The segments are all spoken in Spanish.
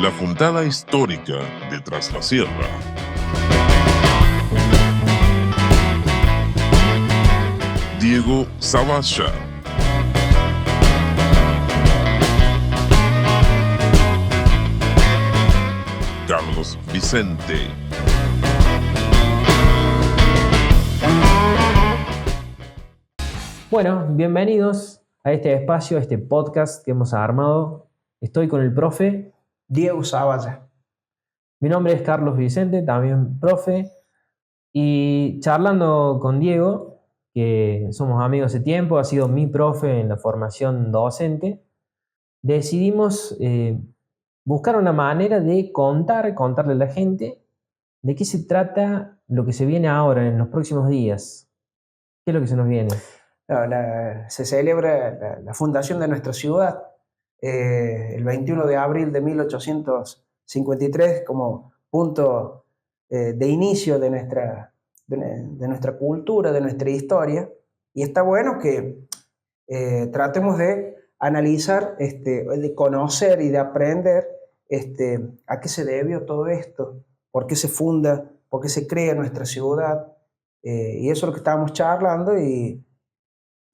la puntada histórica de Tras la Sierra. Diego Zavalla. Carlos Vicente. Bueno, bienvenidos a este espacio, a este podcast que hemos armado. Estoy con el profe Diego Zavalla. Mi nombre es Carlos Vicente, también profe. Y charlando con Diego, que somos amigos hace tiempo, ha sido mi profe en la formación docente, decidimos buscar una manera de contarle a la gente de qué se trata lo que se viene ahora en los próximos días. ¿Qué es lo que se nos viene? Se celebra la fundación de nuestra ciudad el 21 de abril de 1853 como punto de inicio de nuestra cultura, de nuestra historia. Y está bueno que tratemos de analizar, de conocer y de aprender a qué se debió todo esto, por qué se funda, por qué se crea nuestra ciudad. Y eso es lo que estábamos charlando y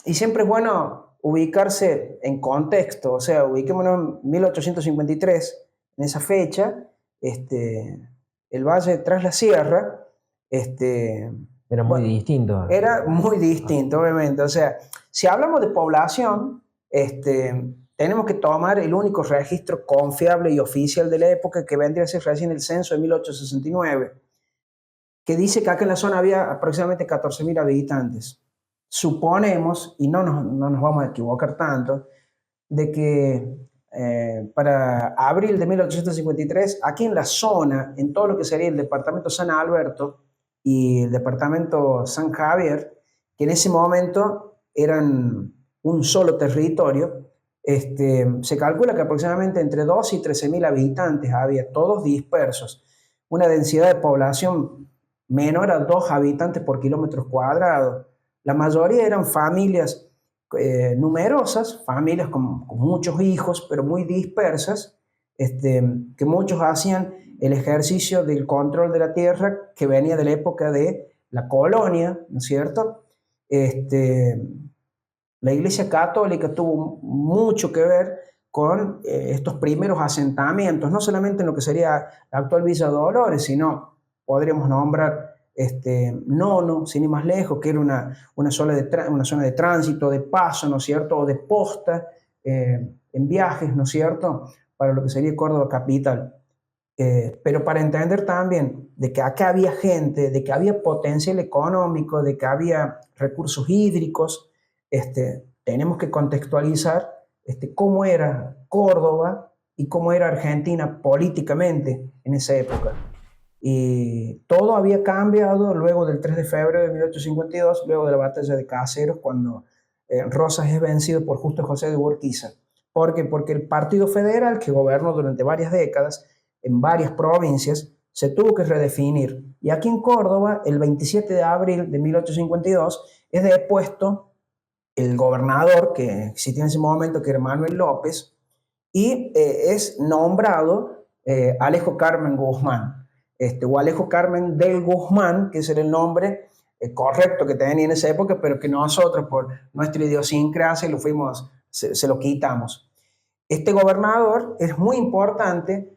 siempre es bueno ubicarse en contexto, o sea, ubiquémonos en 1853, en esa fecha, el valle Tras la Sierra, era muy distinto. Era muy distinto, obviamente. O sea, si hablamos de población, tenemos que tomar el único registro confiable y oficial de la época, que vendría a ser recién el censo de 1869, que dice que acá en la zona había aproximadamente 14.000 habitantes. Suponemos, y no nos vamos a equivocar tanto, de que para abril de 1853, aquí en la zona, en todo lo que sería el departamento San Alberto y el departamento San Javier, que en ese momento eran un solo territorio, se calcula que aproximadamente entre 2 y 13.000 habitantes había, todos dispersos. Una densidad de población menor a 2 habitantes por kilómetro cuadrado. La mayoría eran familias numerosas, familias con muchos hijos, pero muy dispersas, que muchos hacían el ejercicio del control de la tierra que venía de la época de la colonia, ¿no es cierto? La Iglesia Católica tuvo mucho que ver con estos primeros asentamientos, no solamente en lo que sería la actual Villa Dolores, sino podríamos nombrar Nono, sin ir más lejos, que era una zona de tránsito, de paso, ¿no es cierto?, o de posta en viajes, ¿no es cierto?, para lo que sería Córdoba capital. Pero para entender también de que acá había gente, de que había potencial económico, de que había recursos hídricos, tenemos que contextualizar cómo era Córdoba y cómo era Argentina políticamente en esa época. Y todo había cambiado luego del 3 de febrero de 1852, luego de la batalla de Caseros, cuando Rosas es vencido por Justo José de Urquiza. ¿Por qué? Porque el Partido Federal, que gobernó durante varias décadas en varias provincias, se tuvo que redefinir. Y aquí en Córdoba, el 27 de abril de 1852, es depuesto el gobernador que existía en ese momento, que era Manuel López, y es nombrado Alejo Carmen Guzmán. O Alejo Carmen del Guzmán, que ese era el nombre correcto que tenía en esa época, pero que nosotros por nuestra idiosincrasia se lo quitamos. Este gobernador es muy importante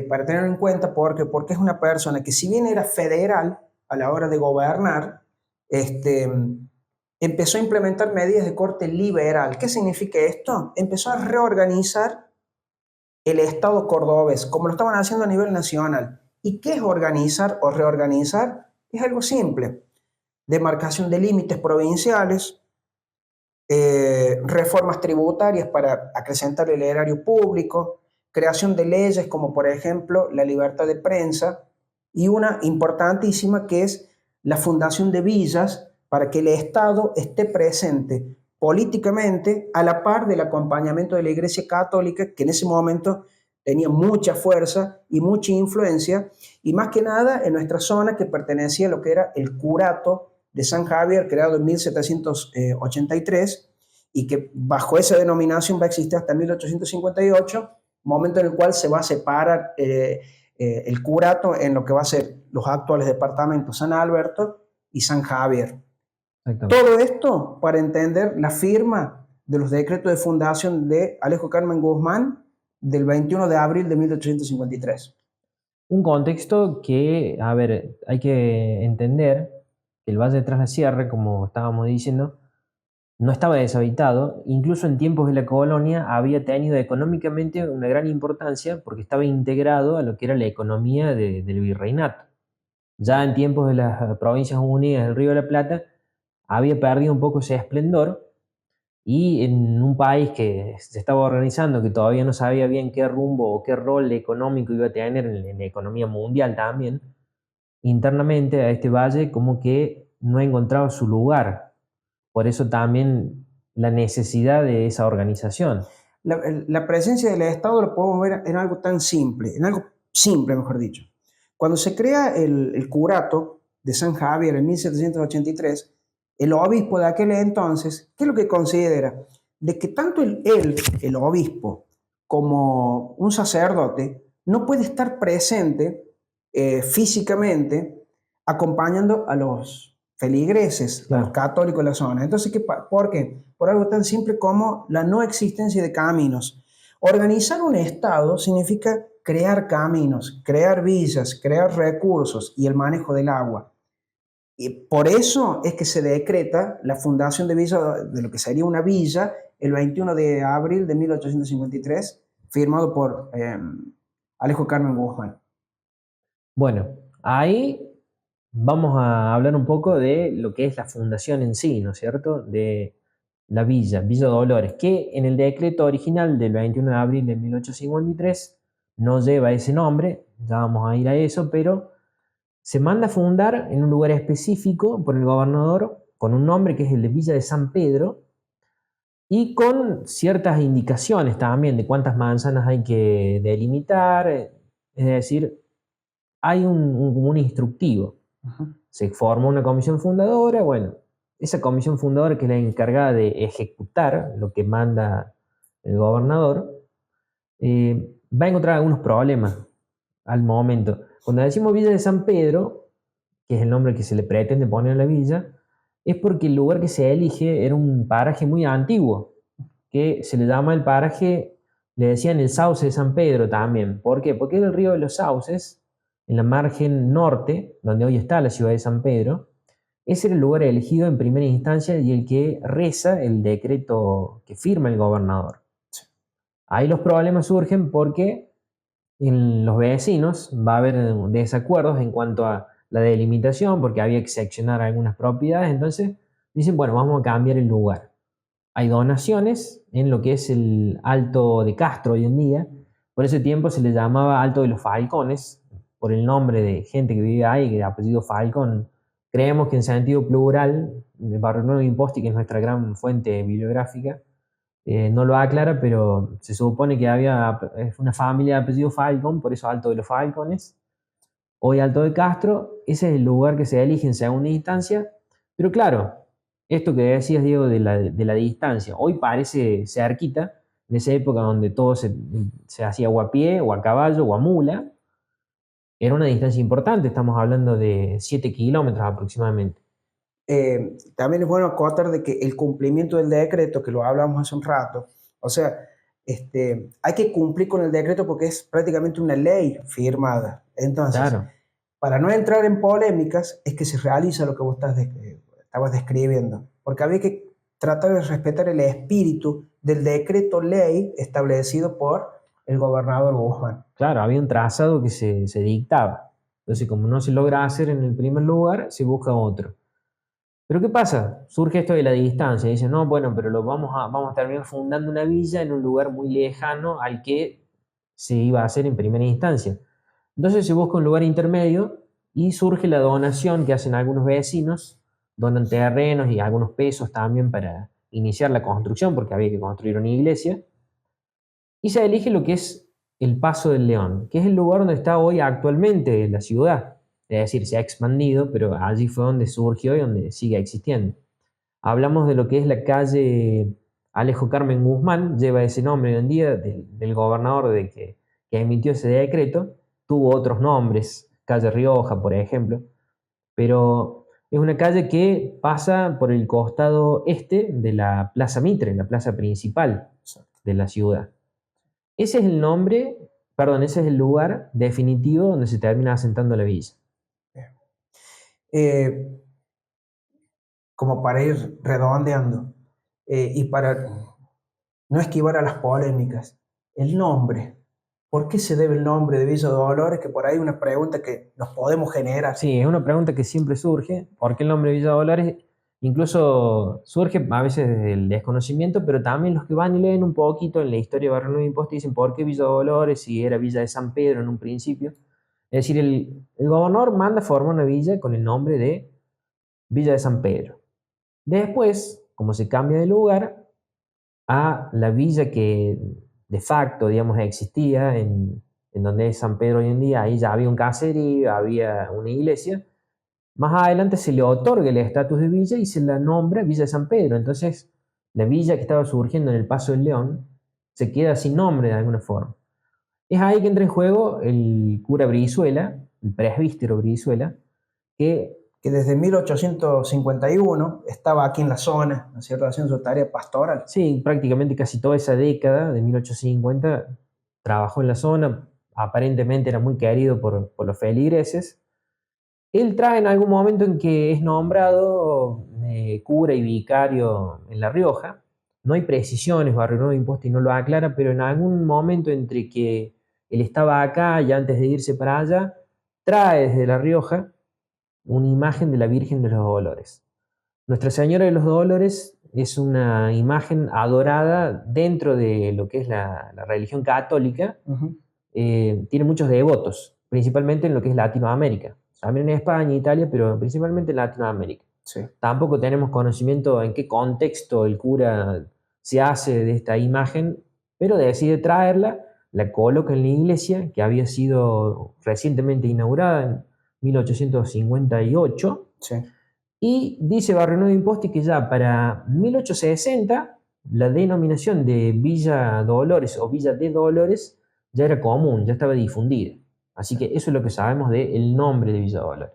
para tener en cuenta porque es una persona que, si bien era federal a la hora de gobernar, empezó a implementar medidas de corte liberal. ¿Qué significa esto? Empezó a reorganizar el Estado cordobés, como lo estaban haciendo a nivel nacional. ¿Y qué es organizar o reorganizar? Es algo simple: demarcación de límites provinciales, reformas tributarias para acrecentar el erario público, creación de leyes como por ejemplo la libertad de prensa, y una importantísima que es la fundación de villas para que el Estado esté presente políticamente a la par del acompañamiento de la Iglesia Católica, que en ese momento tenía mucha fuerza y mucha influencia, y más que nada en nuestra zona, que pertenecía a lo que era el curato de San Javier, creado en 1783, y que bajo esa denominación va a existir hasta 1858, momento en el cual se va a separar el curato en lo que va a ser los actuales departamentos San Alberto y San Javier. Exactamente. Todo esto para entender la firma de los decretos de fundación de Alejo Carmen Guzmán del 21 de abril de 1853. Un contexto que, a ver, hay que entender que el Valle de Tras la Sierra, como estábamos diciendo, no estaba deshabitado, incluso en tiempos de la colonia había tenido económicamente una gran importancia porque estaba integrado a lo que era la economía del virreinato. Ya en tiempos de las Provincias Unidas del Río de la Plata había perdido un poco ese esplendor y en un país que se estaba organizando, que todavía no sabía bien qué rumbo o qué rol económico iba a tener en la economía mundial también, internamente a este valle como que no encontraba su lugar. Por eso también la necesidad de esa organización. La presencia del Estado lo podemos ver en algo tan simple, en algo simple, mejor dicho. Cuando se crea el curato de San Javier en 1783, el obispo de aquel entonces, ¿qué es lo que considera? De que tanto el obispo, como un sacerdote, no puede estar presente físicamente acompañando a los feligreses, a los Claro. católicos de la zona. Entonces, ¿por qué? Por algo tan simple como la no existencia de caminos. Organizar un Estado significa crear caminos, crear villas, crear recursos y el manejo del agua. Y por eso es que se decreta la fundación de villa, de lo que sería una villa, el 21 de abril de 1853, firmado por Alejo Carmen Guzmán. Bueno, ahí vamos a hablar un poco de lo que es la fundación en sí, ¿no es cierto? De la villa, Villa Dolores, que en el decreto original del 21 de abril de 1853 no lleva ese nombre, ya vamos a ir a eso, pero se manda a fundar en un lugar específico por el gobernador con un nombre que es el de Villa de San Pedro y con ciertas indicaciones también de cuántas manzanas hay que delimitar, es decir, hay un instructivo. Uh-huh. Se forma una comisión fundadora, bueno, esa comisión fundadora que es la encargada de ejecutar lo que manda el gobernador, va a encontrar algunos problemas al momento. Cuando decimos Villa de San Pedro, que es el nombre que se le pretende poner a la villa, es porque el lugar que se elige era un paraje muy antiguo, que se le llama el paraje, le decían el Sauce de San Pedro también. ¿Por qué? Porque era el río de los Sauces, en la margen norte, donde hoy está la ciudad de San Pedro. Ese era el lugar elegido en primera instancia y el que reza el decreto que firma el gobernador. Ahí los problemas surgen porque en los vecinos va a haber desacuerdos en cuanto a la delimitación, porque había que seccionar algunas propiedades, entonces dicen, bueno, vamos a cambiar el lugar. Hay donaciones en lo que es el Alto de Castro hoy en día, por ese tiempo se le llamaba Alto de los Falcones, por el nombre de gente que vive ahí, que de apellido Falcón. Creemos que en sentido plural, el Barrio Nuevo Imposti, que es nuestra gran fuente bibliográfica, no lo aclara, pero se supone que había una familia de apellido Falcón, por eso Alto de los Falcones. Hoy Alto de Castro, ese es el lugar que se elige en segunda instancia, pero claro, esto que decías, Diego, de la distancia, hoy parece cerquita, en esa época donde todo se hacía o a pie, o a caballo, o a mula, era una distancia importante, estamos hablando de 7 kilómetros aproximadamente. También es bueno acotar de que el cumplimiento del decreto, que lo hablamos hace un rato, o sea, hay que cumplir con el decreto porque es prácticamente una ley firmada. Entonces, Claro, para no entrar en polémicas, es que se realiza lo que vos estabas describiendo, porque había que tratar de respetar el espíritu del decreto ley establecido por el gobernador Guzmán. claro, había un trazado que se dictaba. Entonces, como no se logra hacer en el primer lugar, se busca otro. Pero ¿qué pasa? Surge esto de la distancia. Dicen, no, bueno, pero vamos a terminar fundando una villa en un lugar muy lejano al que se iba a hacer en primera instancia. Entonces se busca un lugar intermedio y surge la donación que hacen algunos vecinos, donan terrenos y algunos pesos también para iniciar la construcción, porque había que construir una iglesia. Y se elige lo que es el Paso del León, que es el lugar donde está hoy actualmente la ciudad. Es decir, se ha expandido, pero allí fue donde surgió y donde sigue existiendo. Hablamos de lo que es la calle Alejo Carmen Guzmán lleva ese nombre hoy en día del gobernador que emitió ese decreto. Tuvo otros nombres, calle Rioja, por ejemplo, pero es una calle que pasa por el costado este de la Plaza Mitre, la plaza principal de la ciudad. Ese es el nombre, perdón, ese es el lugar definitivo donde se termina asentando la villa. Como para ir redondeando y para no esquivar a las polémicas, el nombre. ¿Por qué se debe el nombre de Villa Dolores? Que por ahí es una pregunta que nos podemos generar. Sí, es una pregunta que siempre surge. ¿Por qué el nombre de Villa Dolores? Incluso surge a veces desde el desconocimiento, pero también los que van y leen un poquito en la historia de Barrio Nuevo Imposta dicen por qué Villa Dolores si era Villa de San Pedro en un principio. Es decir, el gobernador manda formar una villa con el nombre de Villa de San Pedro. Después, como se cambia de lugar a la villa que de facto, digamos, existía en donde es San Pedro hoy en día, ahí ya había un caserío, había una iglesia. Más adelante se le otorga el estatus de villa y se la nombra Villa de San Pedro. Entonces, la villa que estaba surgiendo en el Paso del León se queda sin nombre de alguna forma. Es ahí que entra en juego el cura Brizuela, el presbítero Brizuela, que desde 1851 estaba aquí en la zona, ¿no es cierto?, haciendo su tarea pastoral. Sí, prácticamente casi toda esa década de 1850 trabajó en la zona, aparentemente era muy querido por los feligreses. Él trae en algún momento en que es nombrado cura y vicario en La Rioja. No hay precisiones, Barrio Nuevo Imposta y no lo aclara, pero en algún momento entre que él estaba acá y antes de irse para allá, trae desde La Rioja una imagen de la Virgen de los Dolores. Nuestra Señora de los Dolores es una imagen adorada dentro de lo que es la religión católica. Tiene muchos devotos, principalmente en lo que es Latinoamérica. También en España, Italia, pero principalmente en Latinoamérica. Sí. Tampoco tenemos conocimiento en qué contexto el cura se hace de esta imagen, pero decide traerla, la coloca en la iglesia, que había sido recientemente inaugurada en 1858. Sí. Y dice Barrio Nuevo Imposta que ya para 1860 la denominación de Villa Dolores o Villa de Dolores ya era común, ya estaba difundida. Así que eso es lo que sabemos del nombre de Villa Dolores.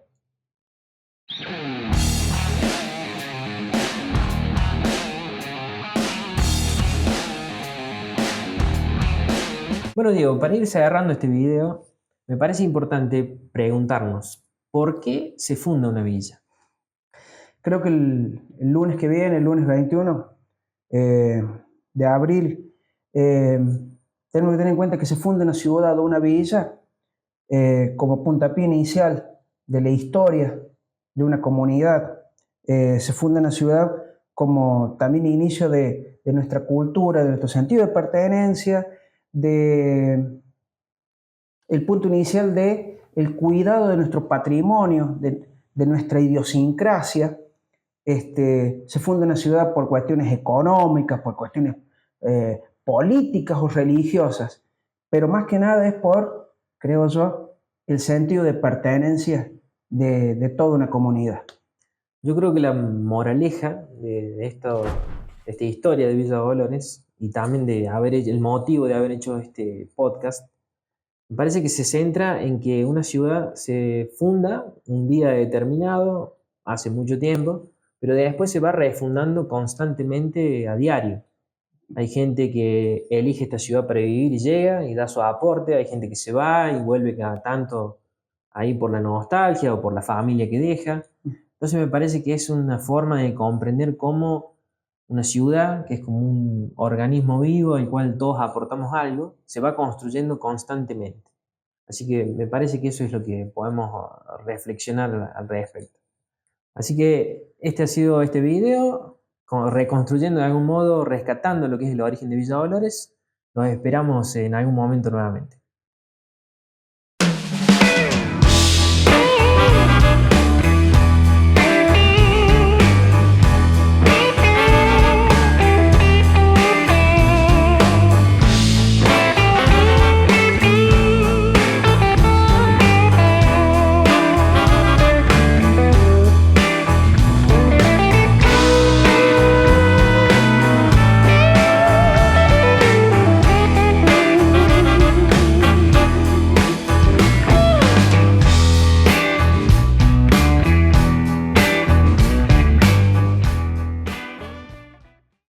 Bueno, Diego, para ir cerrando este video, me parece importante preguntarnos, ¿por qué se funda una villa? Creo que el lunes que viene, el lunes 21 de abril, tenemos que tener en cuenta que se funda una ciudad o una villa como puntapié inicial de la historia de una comunidad. Se funda una ciudad como también inicio de nuestra cultura, de nuestro sentido de pertenencia, de el punto inicial de el cuidado de nuestro patrimonio, de nuestra idiosincrasia. Se funda una ciudad por cuestiones económicas, por cuestiones políticas o religiosas, pero más que nada es por, creo yo, el sentido de pertenencia de toda una comunidad. Yo creo que la moraleja de esta historia de Villa Dolores y también de el motivo de haber hecho este podcast, me parece que se centra en que una ciudad se funda un día determinado, hace mucho tiempo, pero después se va refundando constantemente a diario. Hay gente que elige esta ciudad para vivir y llega y da su aporte, hay gente que se va y vuelve cada tanto ahí por la nostalgia o por la familia que deja. Entonces me parece que es una forma de comprender cómo una ciudad, que es como un organismo vivo al cual todos aportamos algo, se va construyendo constantemente. Así que me parece que eso es lo que podemos reflexionar al respecto. Así que este ha sido este video, reconstruyendo de algún modo, rescatando lo que es el origen de Villa Dolores. Nos esperamos en algún momento nuevamente.